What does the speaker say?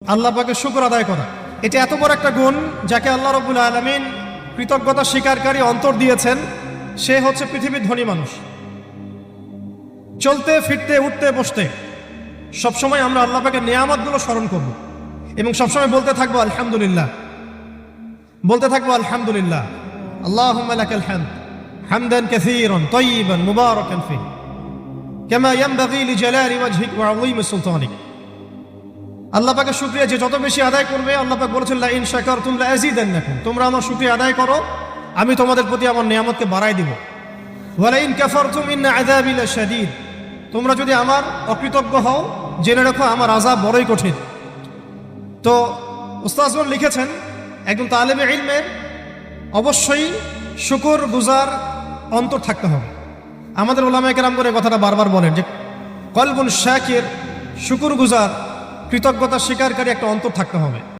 আল্লাহ পাকের শুকর আদায় করা, এটা এত বড় একটা গুণ যাকে আল্লাহ রাব্বুল আলামিন কৃতজ্ঞতা স্বীকারকারী অন্তর দিয়েছেন। সে হচ্ছে পৃথিবীর ধনী মানুষ। চলতে ফিরতে উঠতে বসতে সবসময় আমরা আল্লাহ পাকের নিয়ামতগুলো স্মরণ করব এবং সবসময় বলতে থাকবো আলহামদুলিল্লাহ, বলতে থাকবো আলহামদুলিল্লাহ। আল্লাহুম্মা লাকাল হামদ হামদান কাসীরান তাইয়িবান মুবারাকান ফীহি কামা ইয়ানবাগী লিজালালি ওয়াজহিক ওয়া আযীমি সুলতানিক। আল্লাহ পাকের শুকরিয়া যে যত বেশি আদায় করবে, আল্লাহ পাক বলেছেন লা ইন শাকারতুম লা আযীদান্নাকুম, তোমরা আমার শুকরিয়া আদায় করো আমি তোমাদের প্রতি আমার নিয়ামতকে বাড়াই দিব। ওয়া লা ইন কাফারতুম ইন্না আযাবি লাশাদীদ, তোমরা যদি আমার অকৃতজ্ঞ হও জেনে রাখো আমার আযাব বড়ই কঠিন। তো উস্তাদগণ লিখেছেন একজন তালেবে ইলমের অবশ্যই শুকর গুজার অন্তর থাকতে হবে। আমাদের উলামায়ে কেরাম করে কথাটা বারবার বলেন যে কলবুন শাকির, শুকর গুজার, কৃতজ্ঞতা স্বীকারকারী একটা অন্তর থাকতে হবে।